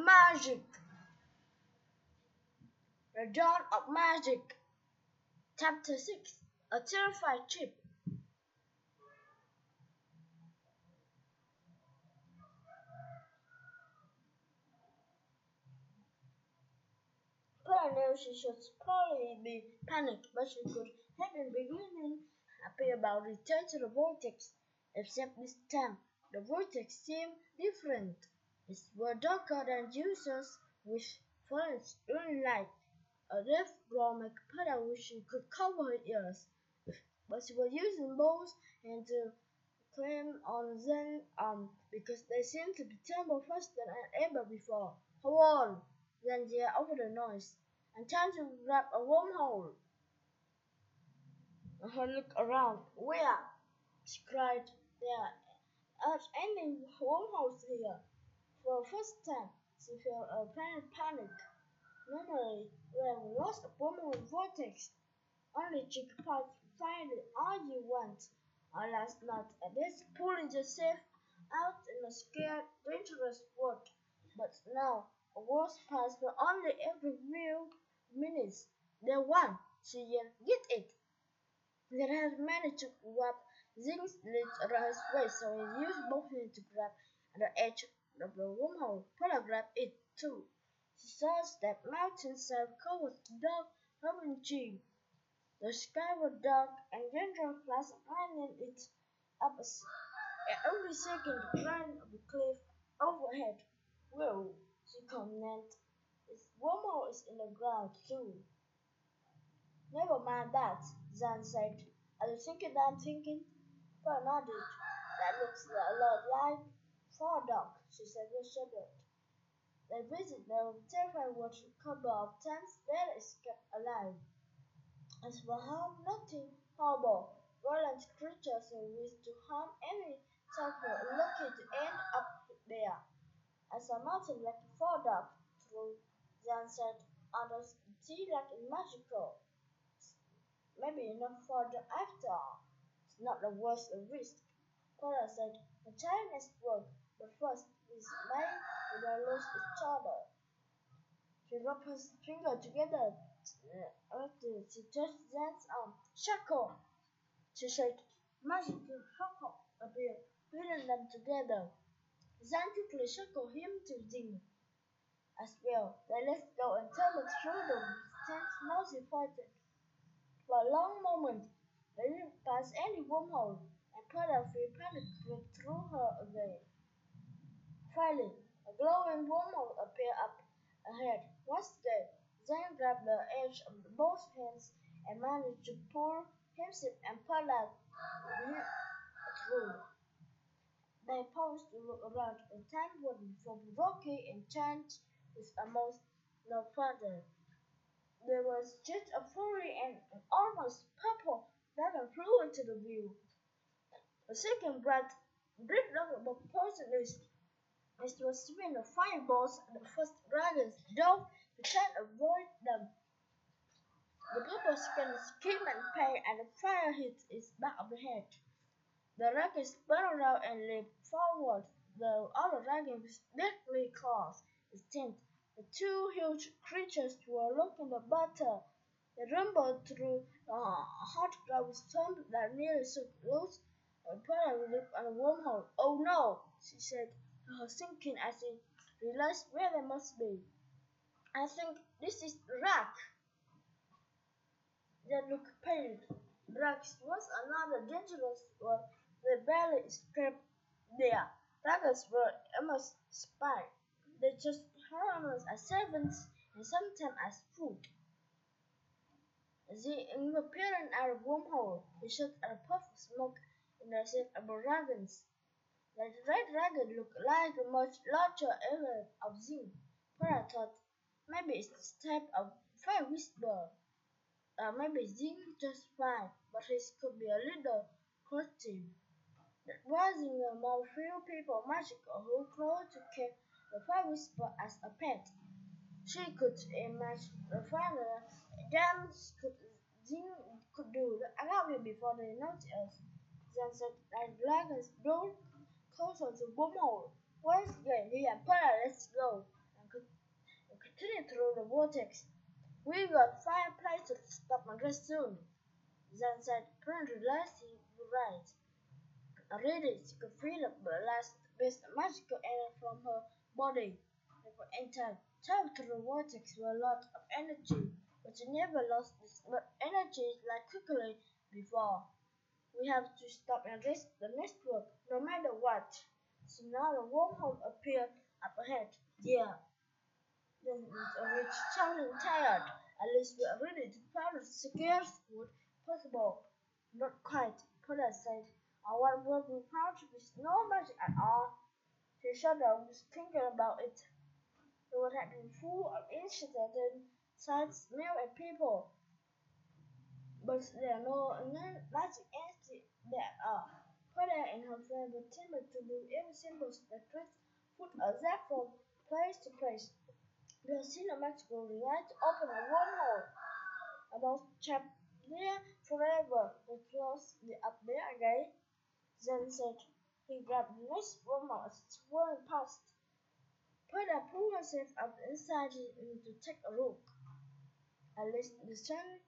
Magic, The Dawn of Magic, Chapter 6, A Terrified Ship. Pearl knew she should probably be panicked, but she could have been beginning happy about return to the vortex, except this time the vortex seemed different. It was darker than usual, with flames only light. A deaf growl made Pearl wish she could cover her ears, but she was using both hands to climb on them because they seemed to be tremble faster than ever before. Hold on! Then yelled over the noise, and time to grab a wormhole. Her looked around. Where? She cried. There aren't any wormholes here. For the first time, she felt a panic. Normally, when we lost a wormhole vortex, only she could find it all you want. Last night, this pulling yourself out in a scared, dangerous world. But now, a world passed for only every few minutes. The one, she yelled, get it! That had managed to grab Zing's legs around his waist, so he used both hands to grab at the edge of the wormhole. Paula grabbed it too. She saw that mountainside covered dark, open tree. The sky was dark, and gentle clouds lighting it up every second the line of the cliff overhead. Whoa, she commented. This wormhole is in the ground too. Never mind that, Zan said. Are you thinking that I'm thinking? Pearl nodded. That looks a lot like Far Dog, she said and shuddered. They visited the terrified watch a couple of times, barely escaped alive. As for harm, nothing horrible. Violent creatures who wish to harm any suffer lucky to end up there. As a mountain like Far Dog, through Zan said, under sea like magical. Maybe not further after all. It's not the worst risk. Cora said, the time is work, but first we may lose each other. She rubbed her fingers together after she touched Zan's arm. Shackle! She said, magical shackle appeared, pinning them together. Zan quickly shackled him to Zing as well. They let go and tumbled through the tense, noisy fighting. For a long moment, they didn't pass any wormhole, and part of the panic went through her again. Finally, a glowing wormhole appeared up ahead. Once there, Zane grabbed the edge of both hands and managed to pull himself and Paula through. They paused to look around. The time was from rocky and changed with almost no further. There was just a furry and an almost purple dragon flew into the view. A second bright dragon was poisonous. It was spinning the fireballs and the first dragons dove to try and avoid them. The purple skin screamed in pain and the fire hit its back of the head. The dragon spun around and leaped forward. The other dragon with deadly claws extended. The two huge creatures were looking at battle. They rumbled through the hot ground storm that nearly shook loose and put a lip on a wormhole. Oh no, she said, her sinking as she realized where they must be. I think this is Rack. They looked pale. Rack was another dangerous one. They barely escaped there. Dragons were almost spied. They just harmless as servants and sometimes as food. The appearing out of wormhole, he shot a puff of smoke in the shape of dragons. The red dragon looked like a much larger alien of Zing. Para thought maybe it's the type of fire whisperer. Maybe Zing just fine, but his could be a little creative. That wasn't among few people magical who could to keep the fire whisperer as a pet. She could imagine the father dams Zing could do the army before they noticed us. Then said that dragons don't closer to Bomo. Once again, he and Pala, let's go. And Cutting through the vortex. We got fireplaces to stop and rest soon. Then said, Prince realized he was right. Already she could feel the last bit of magical energy from her body. They were entered. Travel through the vortex with a lot of energy, but she never lost this much energy like quickly before. We have to stop and rest the network, no matter what. So now the wormhole appeared up ahead. Yeah, then rich, shouting tired. At least we are ready to find the securest food possible. Not quite, Paula said. Our world will found with no magic at all. She shuddered, was thinking about it. The world had been full of incidents, sights, smell, and people. But there are no magic entities that are. Paula and her friend were timid to do every simple step foot a zap from place to place. The cinematic light opened a wormhole about trapped there forever. They closed up there again. Then said he grabbed the next wormhole as it swirled past. Peter pulled herself up inside to take a look. At least the sun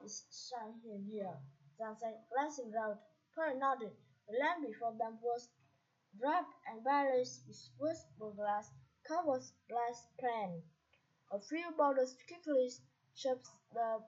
is shining here. Then said, glancing round. Peter nodded. The land before them was drab and barely with wistful glass covered glass pane. A few boulders quickly shaped the